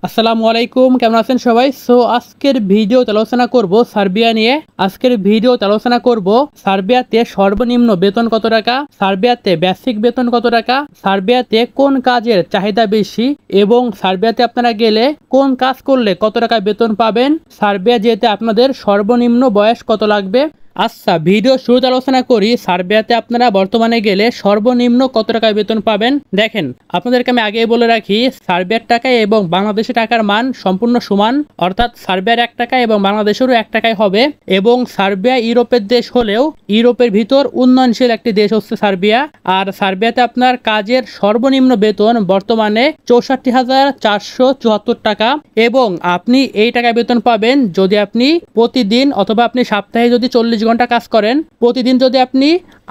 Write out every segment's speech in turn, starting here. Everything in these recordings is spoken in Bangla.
আসসালামু আলাইকুম, কেমন আছেন সবাই? আজকের ভিডিওতে আলোচনা করব সার্বিয়া নিয়ে। আজকের ভিডিওতে আলোচনা করব সার্বিয়াতে সর্বনিম্ন বেতন কত টাকা, সার্বিয়াতে বেসিক বেতন কত টাকা, সার্বিয়াতে কোন কাজের চাহিদা বেশি এবং সার্বিয়াতে আপনারা গেলে কোন কাজ করলে কত টাকা বেতন পাবেন, সার্বিয়া যেতে আপনাদের সর্বনিম্ন বয়স কত লাগবে। আচ্ছা, ভিডিও শুরুতে আলোচনা করি সার্বিয়াতে আপনারা বর্তমানে গেলে সর্বনিম্ন কত টাকা বেতন পাবেন। দেখেন, আপনাদেরকে আমি আগেই বলে রাখি, সার্বিয়ার টাকা এবং বাংলাদেশের টাকার মান সম্পূর্ণ সমান, অর্থাৎ সার্বিয়ার 1 টাকা এবং বাংলাদেশেরও 1 টাকাই হবে। এবং সার্বিয়া ইউরোপের দেশ হলেও ইউরোপের ভিতর উন্নয়নশীল একটি দেশ হচ্ছে সার্বিয়া। আর সার্বিয়াতে আপনার কাজের সর্বনিম্ন বেতন বর্তমানে 64,474 টাকা এবং আপনি এই টাকা বেতন পাবেন যদি আপনি প্রতিদিন অথবা আপনি সপ্তাহে যদি 40 ঘন্টা কাজ করেন, প্রতিদিন যদি আপনি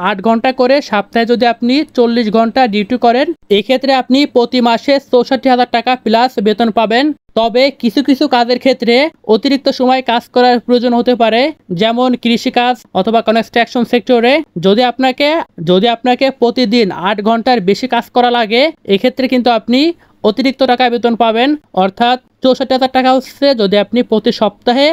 8 ঘন্টা করে, সপ্তাহে যদি আপনি 40 ঘন্টা ডিউটি করেন, এক্ষেত্রে আপনি প্রতি মাসে 64,000 টাকা প্লাস বেতন পাবেন। তবে কিছু কিছু কাজের ক্ষেত্রে অতিরিক্ত সময় কাজ করার প্রয়োজন হতে পারে, যেমন কৃষিকাজ অথবা কনস্ট্রাকশন সেক্টরে। যদি আপনাকে প্রতিদিন 8 ঘন্টার বেশি কাজ করা লাগে, এক্ষেত্রে কিন্তু আপনি অতিরিক্ত টাকা বেতন পাবেন। অর্থাৎ 64,000 টাকা হচ্ছে যদি আপনি প্রতি সপ্তাহে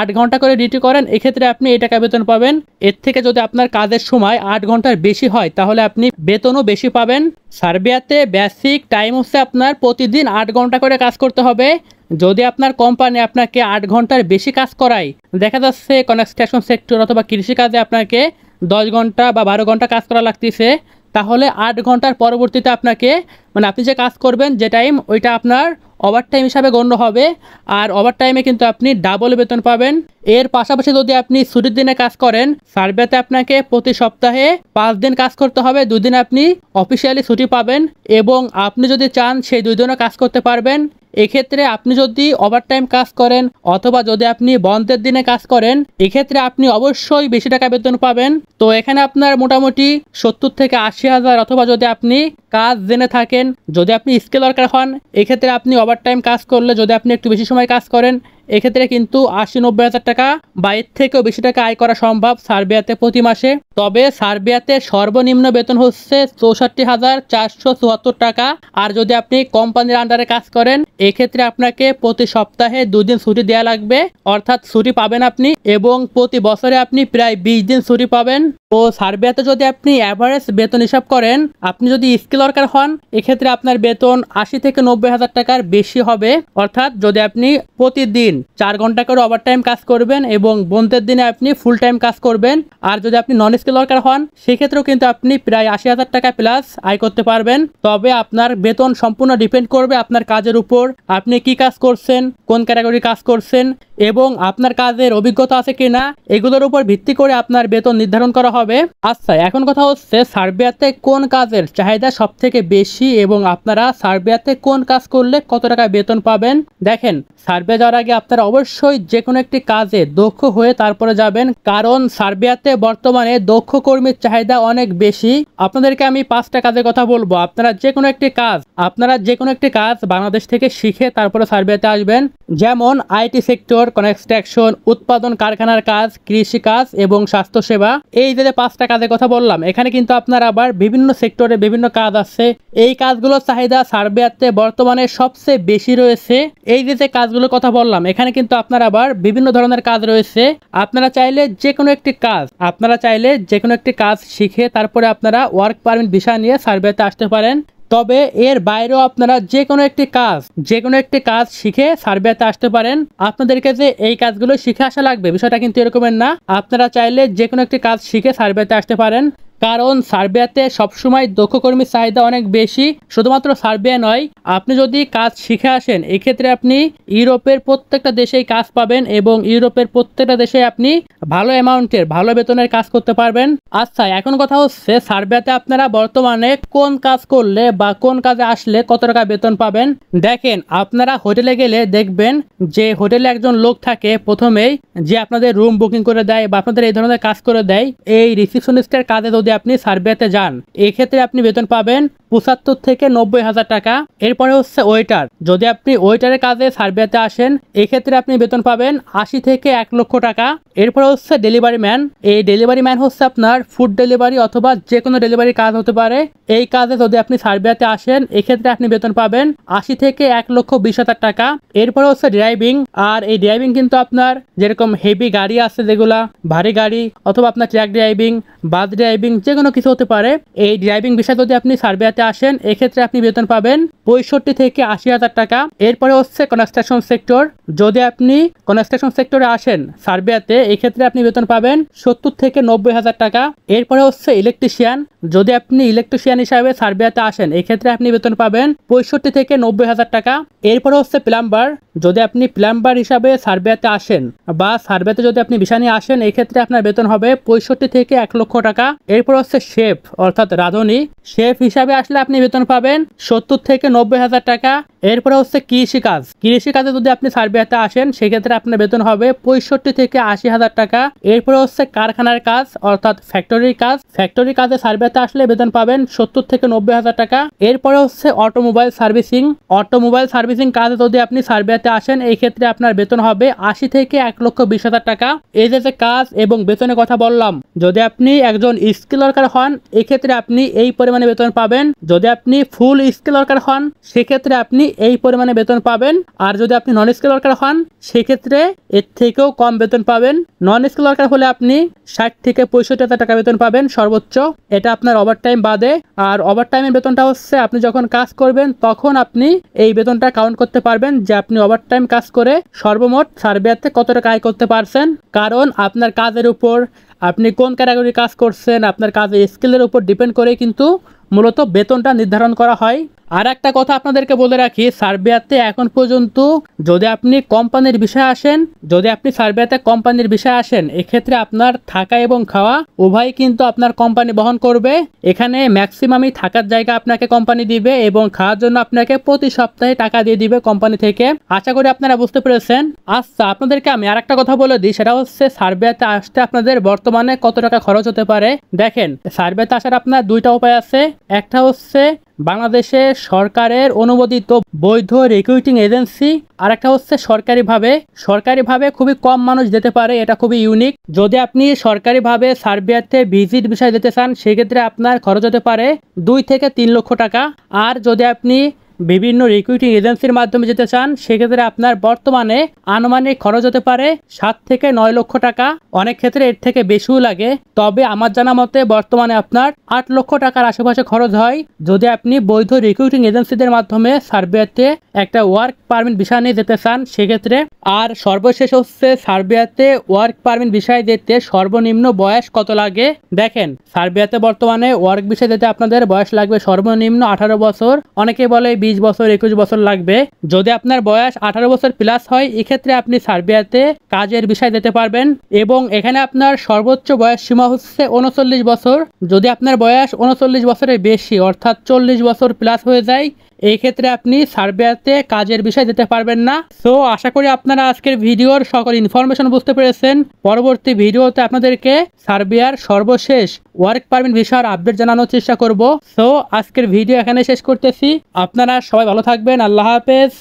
8 ঘন্টা করে ডিউটি করেন, এক্ষেত্রে আপনি এই টাকা বেতন পাবেন। এর থেকে যদি আপনার কাজের সময় 8 ঘন্টার বেশি হয়, তাহলে আপনি বেতনও বেশি পাবেন। সার্বিয়াতে বেসিক টাইম হচ্ছে আপনার প্রতিদিন 8 ঘন্টা করে কাজ করতে হবে। যদি আপনার কোম্পানি আপনাকে 8 ঘন্টার বেশি কাজ করায়, দেখা যাচ্ছে কনস্ট্রাকশন সেক্টর অথবা কৃষিকাজে আপনাকে 10 ঘন্টা বা 12 ঘন্টা কাজ করা লাগতেছে, তাহলে 8 ঘন্টার পরবর্তীতে আপনাকে আপনি যে কাজ করবেন যে টাইম, ওইটা আপনার ওভার টাইম হিসাবে গণ্য হবে। আর ওভার টাইমে কিন্তু আপনি ডাবল বেতন পাবেন। এর পাশাপাশি যদি আপনি ছুটির দিনে কাজ করেন, সার্বিয়াতে আপনাকে প্রতি সপ্তাহে 5 দিন কাজ করতে হবে, 2 দিন আপনি অফিসিয়ালি ছুটি পাবেন এবং আপনি যদি চান সেই 2 দিনও কাজ করতে পারবেন। এক্ষেত্রে আপনি যদি ওভারটাইম কাজ করেন অথবা যদি আপনি বন্ধের দিনে কাজ করেন, এক্ষেত্রে আপনি অবশ্যই বেশি টাকা বেতন পাবেন। তো এখানে আপনার মোটামুটি 70 থেকে 80,000, অথবা যদি আপনি কাজ জেনে থাকেন, যদি আপনি স্কিল ওয়ার্কার হন, এক্ষেত্রে আপনি ওভারটাইম কাজ করলে যদি আপনি একটু বেশি সময় কাজ করেন, এক্ষেত্রে কিন্তু 80-90,000 টাকা বা এর থেকেও বেশি টাকা আয় করা সম্ভব সার্বিয়াতে প্রতি মাসে। তবে সার্বিয়াতে সর্বনিম্ন বেতন হচ্ছে 64,474 টাকা। আর যদি আপনি কোম্পানির আন্ডারে কাজ করেন, এক্ষেত্রে আপনাকে প্রতি সপ্তাহে 2 দিন ছুটি দেওয়া লাগবে, অর্থাৎ ছুটি পাবেন আপনি, এবং প্রতি বছরে আপনি প্রায় 20 দিন ছুটি পাবেন। তো সার্বিয়াতে যদি আপনি অ্যাভারেজ বেতন হিসাব করেন, আপনি যদি স্কিল ওয়ার্কার হন, এক্ষেত্রে আপনার বেতন 80 থেকে 90,000 টাকার বেশি হবে। অর্থাৎ যদি আপনি প্রতিদিন 4 ঘন্টা করে ওভারটাইম কাজ করবেন এবং বন্ধের দিনে আপনি ফুল টাইম কাজ করবেন। আর যদি আপনি নন স্কিল ওয়ার্কার হন, সেক্ষেত্রেও কিন্তু আপনি প্রায় 80,000 টাকা প্লাস আয় করতে পারবেন। তবে আপনার বেতন সম্পূর্ণ ডিপেন্ড করবে আপনার কাজের উপর, আপনি কি কাজ করছেন, কোন ক্যাটাগরি কাজ করছেন এবং আপনার কাজের অভিজ্ঞতা আছে কিনা, এগুলোর উপর ভিত্তি করে আপনার বেতন নির্ধারণ করা হবে। আচ্ছা, এখন কথা হচ্ছে সার্বিয়াতে কোন কাজের চাহিদা সব থেকে বেশি এবং আপনারা সার্বিয়াতে কোন কাজ করলে কত টাকা বেতন পাবেন। দেখেন, সার্বিয়া যাওয়ার আগে আপনারা অবশ্যই যে কোনো একটি কাজে দক্ষ হয়ে তারপরে যাবেন, কারণ সার্বিয়াতে বর্তমানে দক্ষ কর্মীর চাহিদা অনেক বেশি। আপনাদেরকে আমি 5টা কাজের কথা বলবো। আপনারা যে কোনো একটি কাজ বাংলাদেশ থেকে শিখে তারপরে সার্বিয়াতে আসবেন, যেমন আইটি সেক্টর, কনস্ট্রাকশন, উৎপাদন কারখানার কাজ, কৃষিকাজ এবং স্বাস্থ্যসেবা। এই যে 5টা কাজের কথা বললাম, এখানে কিন্তু আপনার আবার বিভিন্ন সেক্টরে বিভিন্ন কাজ আছে। এই কাজগুলোর চাহিদা সার্বিয়াতে বর্তমানে সবচেয়ে বেশি রয়েছে। এই যে কাজগুলোর কথা বললাম, এখানে কিন্তু আপনার আবার বিভিন্ন ধরনের কাজ রয়েছে। আপনারা চাইলে যে কোনো একটি কাজ শিখে তারপরে আপনারা ওয়ার্ক পারমিট ভিসা নিয়ে সার্বিয়াতে আসতে পারেন। তবে এর বাইরেও আপনারা যে কোনো একটি কাজ শিখে সার্বিয়াতে আসতে পারেন। আপনাদেরকে যে এই কাজগুলো শিখে আসা লাগবে, বিষয়টা কিন্তু এরকমের না। আপনারা চাইলে যে কোনো একটি কাজ শিখে সার্বিয়াতে আসতে পারেন, কারণ সার্বিয়াতে সবসময় দক্ষ কর্মীর চাহিদা অনেক বেশি। শুধুমাত্র সার্বিয়া নয়, আপনি যদি কাজ শিখে আসেন, এক্ষেত্রে আপনি ইউরোপের প্রত্যেকটা দেশেই কাজ পাবেন এবং ইউরোপের প্রত্যেকটা দেশে আপনি ভালো অ্যামাউন্টের, ভালো বেতনের কাজ করতে পারবেন। আচ্ছা, এখন কথা হচ্ছে সার্বিয়াতে আপনারা বর্তমানে কোন কাজ করলে বা কোন কাজে আসলে কত টাকা বেতন পাবেন। দেখেন, আপনারা হোটেলে গেলে দেখবেন যে হোটেলে একজন লোক থাকে প্রথমেই, যে আপনাদের রুম বুকিং করে দেয় বা আপনাদের এই ধরনের কাজ করে দেয়। এই রিসিপশনিস্টের কাজে যদি যদি আপনি সার্বিয়াতে যান, এক্ষেত্রে আপনি বেতন পাবেন ৭৫ থেকে ৯০,০০০ টাকা। এরপরে হচ্ছে ওয়েটার, যদি আপনি ওয়েটারের কাজে সার্বিয়াতে আসেন, এক্ষেত্রে আপনি বেতন পাবেন ৮০ থেকে ১,০০,০০০ টাকা। এরপরে হচ্ছে ডেলিভারি ম্যান, এই ডেলিভারি ম্যান হচ্ছে আপনার ফুড ডেলিভারি অথবা যে কোনো ডেলিভারি কাজ হতে পারে। এই কাজে যদি আপনি সার্বিয়াতে আসেন, এক্ষেত্রে আপনি বেতন পাবেন ৮০ থেকে ১,২০,০০০ টাকা। এরপরে হচ্ছে ড্রাইভিং, আর এই ড্রাইভিং কিন্তু আপনার যেরকম হেভি গাড়ি আছে, যেগুলা ভারী গাড়ি অথবা আপনার ট্রাক ড্রাইভিং, বাস ড্রাইভিং, যে কোনো কিছু হতে পারে। এই ড্রাইভিং বিষয়ে যদি আপনি সার্বিয়াতে আসেন, এক্ষেত্রে আপনি বেতন পাবেন ৬৫ থেকে ৮০,০০০ টাকা। এরপরে হচ্ছে কনস্ট্রাকশন সেক্টর, যদি আপনি কনস্ট্রাকশন সেক্টরে আসেন সার্বিয়াতে, এক্ষেত্রে আপনি বেতন পাবেন ৭০ থেকে ৯০,০০০ টাকা। এরপরে হচ্ছে ইলেকট্রিশিয়ান, যদি আপনি ইলেকট্রিশিয়ান হিসাবে সার্বিয়াতে আসেন, এক্ষেত্রে আপনি বেতন পাবেন ৬৫ থেকে ৯০,০০০ টাকা। এরপরে হচ্ছে প্লাম্বার, যদি আপনি প্লাম্বার হিসাবে সার্বিয়াতে আসেন বা সার্বিয়াতে যদি আপনি ভিসা নিয়ে আসেন, এক্ষেত্রে আপনার বেতন হবে ৬৫ থেকে ১,০০,০০০ টাকা। এরপর হচ্ছে শেফ অর্থাৎ রাঁধুনি, শেফ হিসাবে আসলে আপনি বেতন পাবেন ৭০ থেকে ৯০,০০০ টাকা। এরপরে হচ্ছে কৃষিকাজ, কৃষিকাজে যদি আপনি সার্বিয়াতে আসেন, সেক্ষেত্রে আপনার বেতন হবে ৬৫ থেকে ৮০,০০০ টাকা। এরপরে হচ্ছে কারখানার কাজ অর্থাৎ ফ্যাক্টরির কাজ, ফ্যাক্টরি কাজে সার্বিয়াতে আসলে বেতন পাবেন ৭০ থেকে ৯০,০০০ টাকা। এরপরে হচ্ছে অটোমোবাইল সার্ভিসিং, অটোমোবাইল সার্ভিসিং কাজে যদি আপনি সার্বিয়াতে আসেন, এই ক্ষেত্রে আপনার বেতন হবে ৮০ থেকে ১,২০,০০০ টাকা। এই যে কাজ এবং বেতনের কথা বললাম, যদি আপনি একজন স্কিল ওয়ার্কার হন, এক্ষেত্রে আপনি এই পরিমাণে বেতন পাবেন। যদি আপনি ফুল স্কিল ওয়ার্কার হন, সেক্ষেত্রে আপনি এই পরিমাণে বেতন পাবেন। আর যদি আপনি নন স্কিল ওয়ার্কার হন, সেক্ষেত্রে এর থেকেও কম বেতন পাবেন। নন স্কিল ওয়ার্কার হলে আপনি ৬০ থেকে ৬৫,০০০ টাকা বেতন পাবেন সর্বোচ্চ, এটা আপনার ওভারটাইম বাদে। আর ওভারটাইমের বেতনটা হচ্ছে আপনি যখন কাজ করবেন, তখন আপনি এই বেতনটা কাউন্ট করতে পারবেন যে আপনি ওভারটাইম কাজ করে সর্বমোট সার্বিয়াতে কত টাকা আয় করতে পারছেন। কারণ আপনার কাজের উপর, আপনি কোন ক্যাটাগরি কাজ করছেন, আপনার কাজের স্কিলের উপর ডিপেন্ড করে কিন্তু মূলত বেতনটা নির্ধারণ করা হয়। আর একটা কথা আপনাদেরকে বলে রাখি, সার্বিয়াতে এখন পর্যন্ত যদি আপনি কোম্পানির বিষয়ে আসেন, যদি আপনি সার্বিয়াতে কোম্পানির বিষয়ে আসেন, এক্ষেত্রে আপনার থাকা এবং খাওয়া উভয় কিন্তু আপনার কোম্পানি বহন করবে। এখানে ম্যাক্সিমামই থাকার জায়গা আপনাকে কোম্পানি দিবে এবং খাওয়ার জন্য আপনাকে প্রতি সপ্তাহে টাকা দিয়ে দিবে কোম্পানি থেকে। আশা করি আপনারা বুঝতে পেরেছেন। আচ্ছা, আপনাদেরকে আমি আর একটা কথা বলে দিই, সেটা হচ্ছে সার্বিয়াতে আসতে আপনাদের বর্তমানে কত টাকা খরচ হতে পারে। দেখেন, সার্বিয়াতে আসার আপনার দুইটা উপায় আছে। একটা হচ্ছে বাংলাদেশে সরকারের অনুমোদিত বৈধ রিক্রুটিং এজেন্সি, আর একটা হচ্ছে সরকারিভাবে খুবই কম মানুষ যেতে পারে, এটা খুবই ইউনিক। যদি আপনি সরকারিভাবে সার্বিয়াতে ভিজিট বিষয় যেতে চান, সেক্ষেত্রে আপনার খরচ হতে পারে ২ থেকে ৩ লক্ষ টাকা। আর যদি আপনি বিভিন্ন রিক্রুটিং এজেন্সির মাধ্যমে যেতে চান, সেক্ষেত্রে আপনার বর্তমানে আনুমানিক খরচ হতে পারে ৭ থেকে ৯ লক্ষ টাকা। অনেক ক্ষেত্রে এর থেকে বেশিও লাগে, তবে আমার জানা মতে বর্তমানে আপনার ৮ লক্ষ টাকার আশেপাশে খরচ হয় যদি আপনি বৈধ রিক্রুটিং এজেন্সিদের মাধ্যমে সার্বিয়াতে একটা ওয়ার্ক পারমিট ভিসা নিয়ে যেতে চান সেক্ষেত্রে। আর সর্বশেষ হচ্ছে সার্বিয়াতে ওয়ার্ক পারমিট ভিসায় যেতে সর্বনিম্ন বয়স কত লাগে। দেখেন, সার্বিয়াতে বর্তমানে ওয়ার্ক ভিসা যেতে আপনাদের বয়স লাগবে সর্বনিম্ন ১৮ বছর, অনেকে বলে ২০ বছর ২১ বছর লাগবে। যদি আপনার বয়স ১৮ বছর প্লাস হয়, এক্ষেত্রে আপনি সার্বিয়াতে কাজের বিষয় যেতে পারবেন এবং এখানে আপনার সর্বোচ্চ বয়স সীমা হচ্ছে ৩৯ বছর। যদি আপনার বয়স ৩৯ বছরের বেশি অর্থাৎ ৪০ বছর প্লাস হয়ে যায়, এই ক্ষেত্রে আপনি সার্বিয়াতে কাজের বিষয় যেতে পারবেন না। সো আশা করি আপনারা আজকের ভিডিওর সকল ইনফরমেশন বুঝতে পেরেছেন। পরবর্তী ভিডিওতে আপনাদেরকে সার্বিয়ার সর্বশেষ ওয়ার্ক পারমিট ভিসার আপডেট জানানোর চেষ্টা করব। সো আজকের ভিডিও এখানে শেষ করতেছি। আপনারা সবাই ভালো থাকবেন। আল্লাহ হাফেজ।